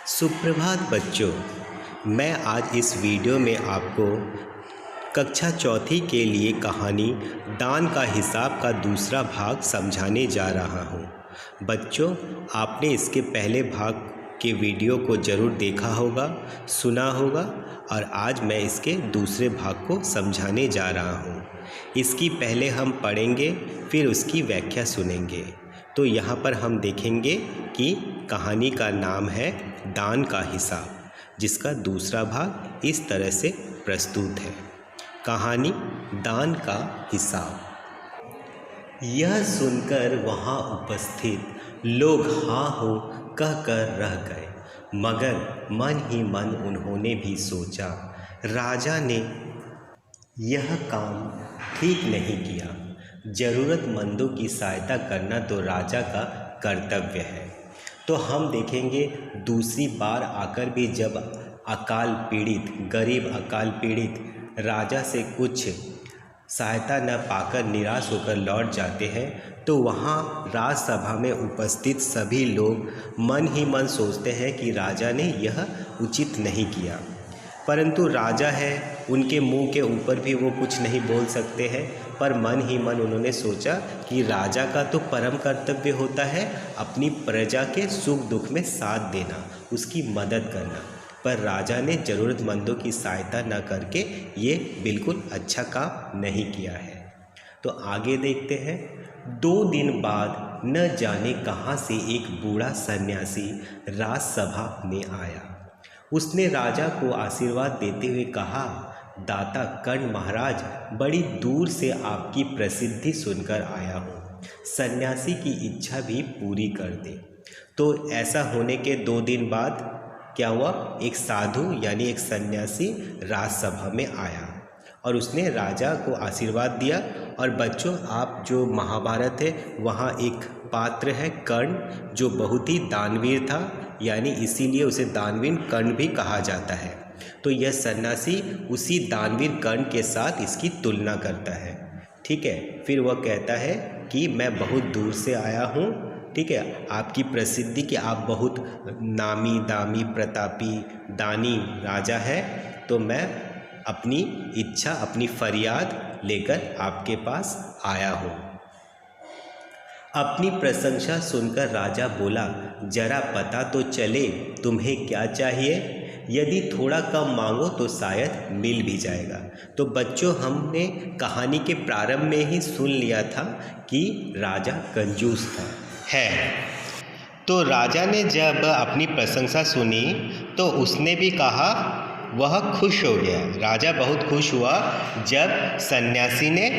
सुप्रभात बच्चों। मैं आज इस वीडियो में आपको कक्षा चौथी के लिए कहानी दान का हिसाब का दूसरा भाग समझाने जा रहा हूँ। बच्चों, आपने इसके पहले भाग के वीडियो को ज़रूर देखा होगा, सुना होगा और आज मैं इसके दूसरे भाग को समझाने जा रहा हूँ। इसकी पहले हम पढ़ेंगे, फिर उसकी व्याख्या सुनेंगे। तो यहाँ पर हम देखेंगे कि कहानी का नाम है दान का हिसाब, जिसका दूसरा भाग इस तरह से प्रस्तुत है। कहानी दान का हिसाब। यह सुनकर वहाँ उपस्थित लोग हाँ हो कहकर रह गए, मगर मन ही मन उन्होंने भी सोचा, राजा ने यह काम ठीक नहीं किया। ज़रूरतमंदों की सहायता करना तो राजा का कर्तव्य है। तो हम देखेंगे दूसरी बार आकर भी जब गरीब अकाल पीड़ित राजा से कुछ सहायता न पाकर निराश होकर लौट जाते हैं, तो वहाँ राजसभा में उपस्थित सभी लोग मन ही मन सोचते हैं कि राजा ने यह उचित नहीं किया। परंतु राजा है, उनके मुंह के ऊपर भी वो कुछ नहीं बोल सकते हैं, पर मन ही मन उन्होंने सोचा कि राजा का तो परम कर्तव्य होता है अपनी प्रजा के सुख दुख में साथ देना, उसकी मदद करना। पर राजा ने ज़रूरतमंदों की सहायता न करके ये बिल्कुल अच्छा काम नहीं किया है। तो आगे देखते हैं। 2 दिन बाद न जाने कहाँ से एक बूढ़ा सन्यासी राजसभा में आया। उसने राजा को आशीर्वाद देते हुए कहा, दाता कर्ण महाराज, बड़ी दूर से आपकी प्रसिद्धि सुनकर आया हूँ, सन्यासी की इच्छा भी पूरी कर दे। तो ऐसा होने के 2 दिन बाद क्या हुआ, एक साधु यानी एक सन्यासी राजसभा में आया और उसने राजा को आशीर्वाद दिया। और बच्चों, आप जो महाभारत है वहाँ एक पात्र है कर्ण, जो बहुत ही दानवीर था, यानी इसीलिए उसे दानवीर कर्ण भी कहा जाता है। तो यह सन्यासी उसी दानवीर कर्ण के साथ इसकी तुलना करता है। ठीक है, फिर वह कहता है कि मैं बहुत दूर से आया हूँ, ठीक है, आपकी प्रसिद्धि कि आप बहुत नामी दामी प्रतापी दानी राजा है, तो मैं अपनी इच्छा अपनी फरियाद लेकर आपके पास आया हूँ। अपनी प्रशंसा सुनकर राजा बोला, जरा पता तो चले तुम्हें क्या चाहिए, यदि थोड़ा कम मांगो तो शायद मिल भी जाएगा। तो बच्चों, हमने कहानी के प्रारंभ में ही सुन लिया था कि राजा कंजूस था है। तो राजा ने जब अपनी प्रशंसा सुनी तो उसने भी कहा, वह खुश हो गया। राजा बहुत खुश हुआ जब सन्यासी ने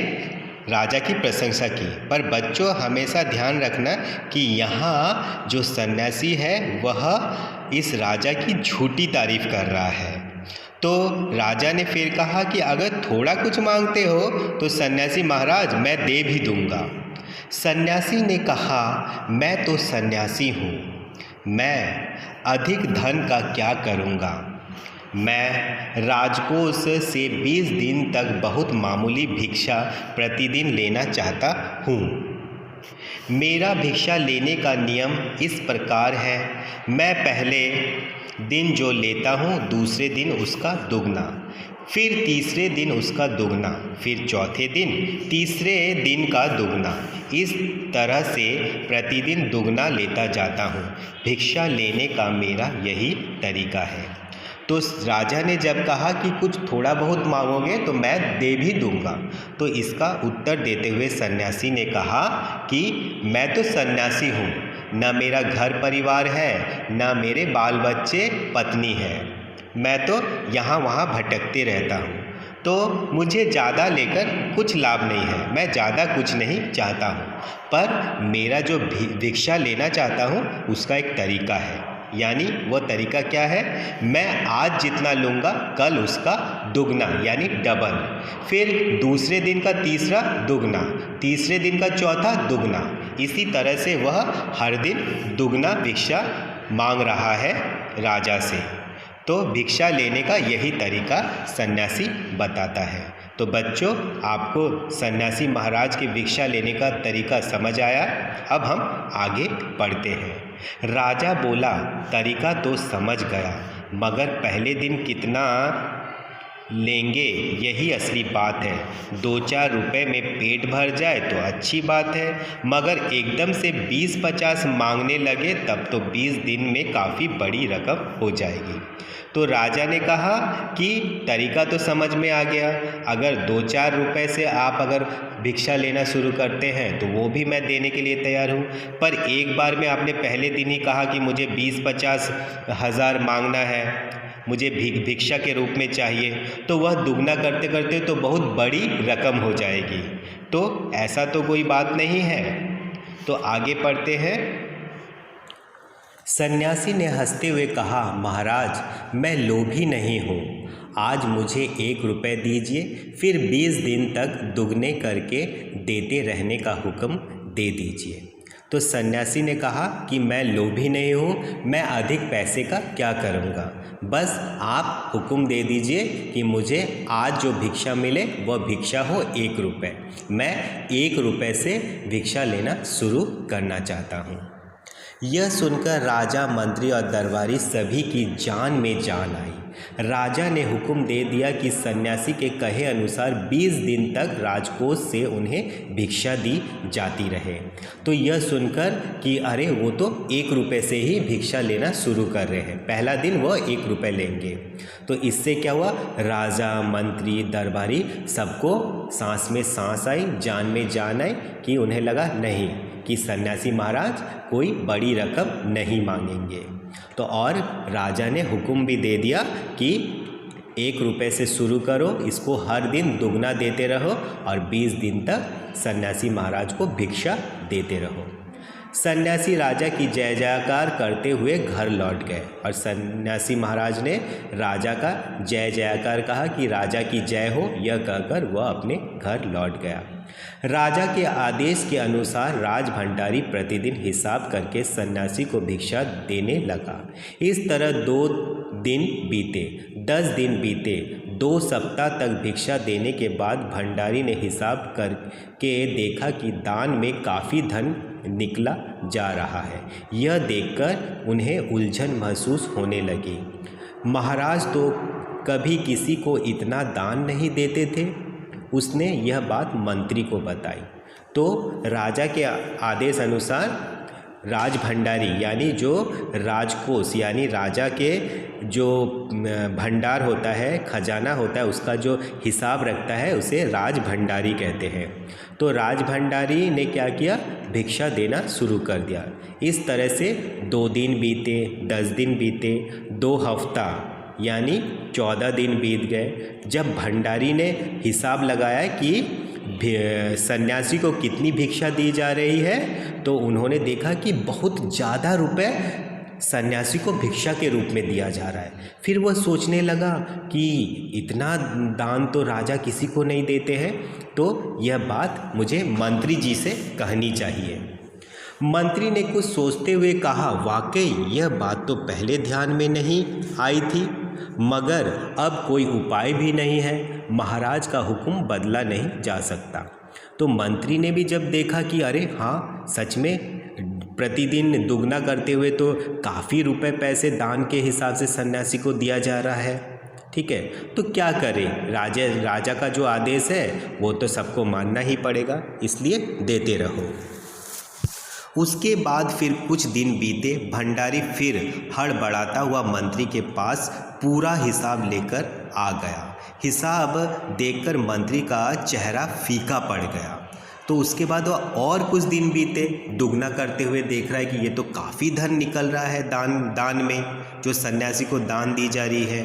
राजा की प्रशंसा की। पर बच्चों, हमेशा ध्यान रखना कि यहाँ जो सन्यासी है वह इस राजा की झूठी तारीफ कर रहा है। तो राजा ने फिर कहा कि अगर थोड़ा कुछ मांगते हो तो सन्यासी महाराज मैं दे भी दूंगा। सन्यासी ने कहा, मैं तो सन्यासी हूँ, मैं अधिक धन का क्या करूँगा, मैं राजकोष से 20 दिन तक बहुत मामूली भिक्षा प्रतिदिन लेना चाहता हूँ। मेरा भिक्षा लेने का नियम इस प्रकार है, मैं पहले दिन जो लेता हूँ दूसरे दिन उसका दुगना, फिर तीसरे दिन उसका दुगना, फिर चौथे दिन तीसरे दिन का दुगना, इस तरह से प्रतिदिन दुगना लेता जाता हूँ। भिक्षा लेने का मेरा यही तरीका है। तो राजा ने जब कहा कि कुछ थोड़ा बहुत मांगोगे तो मैं दे भी दूंगा, तो इसका उत्तर देते हुए सन्यासी ने कहा कि मैं तो सन्यासी हूँ, न मेरा घर परिवार है, न मेरे बाल बच्चे पत्नी है, मैं तो यहाँ वहाँ भटकते रहता हूँ, तो मुझे ज़्यादा लेकर कुछ लाभ नहीं है, मैं ज़्यादा कुछ नहीं चाहता हूँ, पर मेरा जो भिक्षा लेना चाहता हूँ उसका एक तरीका है। यानी वो तरीका क्या है, मैं आज जितना लूँगा कल उसका दुगना यानी डबल, फिर दूसरे दिन का तीसरा दुगना, तीसरे दिन का चौथा दुगना, इसी तरह से वह हर दिन दुगना भिक्षा मांग रहा है राजा से। तो भिक्षा लेने का यही तरीका सन्यासी बताता है। तो बच्चों, आपको सन्यासी महाराज की भिक्षा लेने का तरीका समझ आया। अब हम आगे पढ़ते हैं। राजा बोला, तरीका तो समझ गया, मगर पहले दिन कितना लेंगे यही असली बात है। 2-4 रुपए में पेट भर जाए तो अच्छी बात है, मगर एकदम से 20-50 मांगने लगे तब तो 20 दिन में काफ़ी बड़ी रकम हो जाएगी। तो राजा ने कहा कि तरीका तो समझ में आ गया, अगर 2-4 रुपए से आप अगर भिक्षा लेना शुरू करते हैं तो वो भी मैं देने के लिए तैयार हूँ, पर एक बार में आपने पहले दिन ही कहा कि मुझे 20-50 हज़ार मांगना है, मुझे भिक्षा के रूप में चाहिए, तो वह दुगना करते करते तो बहुत बड़ी रकम हो जाएगी। तो ऐसा तो कोई बात नहीं है। तो आगे पढ़ते हैं। सन्यासी ने हंसते हुए कहा, महाराज, मैं लोभी नहीं हूँ। आज मुझे 1 रुपये दीजिए, फिर 20 दिन तक दुगने करके देते रहने का हुक्म दे दीजिए। तो सन्यासी ने कहा कि मैं लोभी नहीं हूँ, मैं अधिक पैसे का क्या करूँगा, बस आप हुक्म दे दीजिए कि मुझे आज जो भिक्षा मिले वह भिक्षा हो 1 रुपये। मैं 1 रुपये से भिक्षा लेना शुरू करना चाहता हूँ। यह सुनकर राजा, मंत्री और दरबारी सभी की जान में जान आई। राजा ने हुक्म दे दिया कि सन्यासी के कहे अनुसार 20 दिन तक राजकोष से उन्हें भिक्षा दी जाती रहे। तो यह सुनकर कि अरे वो तो 1 रुपये से ही भिक्षा लेना शुरू कर रहे हैं, पहला दिन वह 1 रुपये लेंगे। तो इससे क्या हुआ, राजा, मंत्री, दरबारी सबको सांस में सांस आई, जान में जान आई कि उन्हें लगा नहीं कि सन्यासी महाराज कोई बड़ी रकम नहीं मांगेंगे। तो और राजा ने हुक्म भी दे दिया कि 1 रुपये से शुरू करो, इसको हर दिन दुगना देते रहो और 20 दिन तक सन्यासी महाराज को भिक्षा देते रहो। सन्यासी राजा की जय जयकार करते हुए घर लौट गए और सन्यासी महाराज ने राजा का जय जयकार कहा कि राजा की जय हो, यह कहकर वह अपने घर लौट गया। राजा के आदेश के अनुसार राज भंडारी प्रतिदिन हिसाब करके सन्यासी को भिक्षा देने लगा। इस तरह 2 दिन बीते, 10 दिन बीते, 2 सप्ताह तक भिक्षा देने के बाद भंडारी ने हिसाब करके देखा कि दान में काफ़ी धन निकला जा रहा है। यह देखकर उन्हें उलझन महसूस होने लगी। महाराज तो कभी किसी को इतना दान नहीं देते थे। उसने यह बात मंत्री को बताई। तो राजा के आदेश अनुसार राज भंडारी यानी जो राजकोष यानी राजा के जो भंडार होता है, खजाना होता है, उसका जो हिसाब रखता है उसे राज भंडारी कहते हैं। तो राज भंडारी ने क्या किया, भिक्षा देना शुरू कर दिया। इस तरह से 2 दिन बीते, 10 दिन बीते, 2 हफ्ता यानी 14 दिन बीत गए। जब भंडारी ने हिसाब लगाया कि सन्यासी को कितनी भिक्षा दी जा रही है, तो उन्होंने देखा कि बहुत ज़्यादा रुपए सन्यासी को भिक्षा के रूप में दिया जा रहा है। फिर वह सोचने लगा कि इतना दान तो राजा किसी को नहीं देते हैं, तो यह बात मुझे मंत्री जी से कहनी चाहिए। मंत्री ने कुछ सोचते हुए कहा, वाकई यह बात तो पहले ध्यान में नहीं आई थी, मगर अब कोई उपाय भी नहीं है, महाराज का हुक्म बदला नहीं जा सकता। तो मंत्री ने भी जब देखा कि अरे हाँ, सच में प्रतिदिन दुगना करते हुए तो काफ़ी रुपए पैसे दान के हिसाब से सन्यासी को दिया जा रहा है, ठीक है, तो क्या करें, राजा का जो आदेश है वो तो सबको मानना ही पड़ेगा, इसलिए देते रहो। उसके बाद फिर कुछ दिन बीते। भंडारी फिर हड़बड़ाता हुआ मंत्री के पास पूरा हिसाब लेकर आ गया। हिसाब देखकर मंत्री का चेहरा फीका पड़ गया। तो उसके बाद वह और कुछ दिन बीते, दुगना करते हुए देख रहा है कि ये तो काफ़ी धन निकल रहा है दान में, जो सन्यासी को दान दी जा रही है।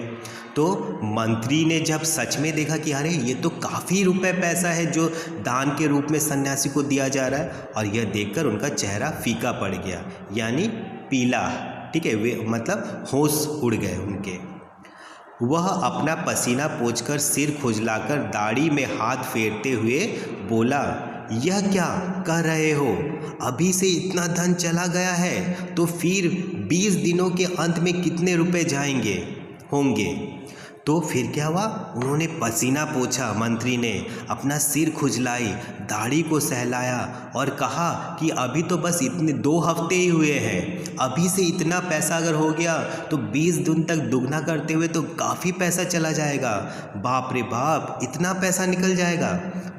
तो मंत्री ने जब सच में देखा कि अरे ये तो काफ़ी रुपए पैसा है जो दान के रूप में सन्यासी को दिया जा रहा है, और यह देखकर उनका चेहरा फीका पड़ गया, यानी पीला, ठीक है, वे मतलब होश उड़ गए उनके। वह अपना पसीना पोंछकर, सिर खुजलाकर, दाढ़ी में हाथ फेरते हुए बोला, यह क्या कह रहे हो, अभी से इतना धन चला गया है तो फिर 20 दिनों के अंत में कितने रुपए होंगे। तो फिर क्या हुआ, उन्होंने पसीना पोंछा, मंत्री ने अपना सिर खुजलाई, दाढ़ी को सहलाया और कहा कि अभी तो बस इतने 2 हफ्ते ही हुए हैं, अभी से इतना पैसा अगर हो गया तो 20 दिन तक दुगना करते हुए तो काफ़ी पैसा चला जाएगा। बाप रे बाप, इतना पैसा निकल जाएगा।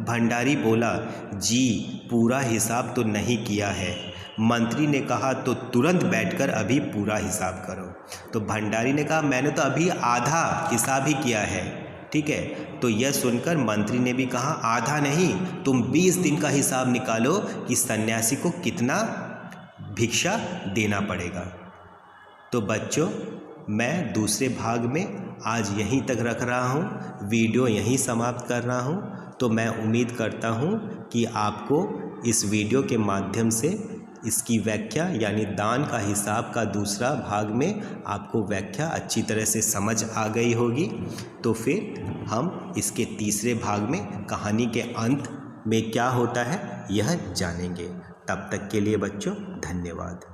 भंडारी बोला, जी पूरा हिसाब तो नहीं किया है। मंत्री ने कहा, तो तुरंत बैठकर अभी पूरा हिसाब करो। तो भंडारी ने कहा, मैंने तो अभी आधा हिसाब ही किया है। ठीक है, तो यह सुनकर मंत्री ने भी कहा, आधा नहीं, तुम 20 दिन का हिसाब निकालो कि सन्यासी को कितना भिक्षा देना पड़ेगा। तो बच्चों, मैं दूसरे भाग में आज यहीं तक रख रहा हूँ, वीडियो यहीं समाप्त कर रहा हूँ। तो मैं उम्मीद करता हूँ कि आपको इस वीडियो के माध्यम से इसकी व्याख्या यानी दान का हिसाब का दूसरा भाग में आपको व्याख्या अच्छी तरह से समझ आ गई होगी। तो फिर हम इसके तीसरे भाग में कहानी के अंत में क्या होता है यह जानेंगे। तब तक के लिए बच्चों धन्यवाद।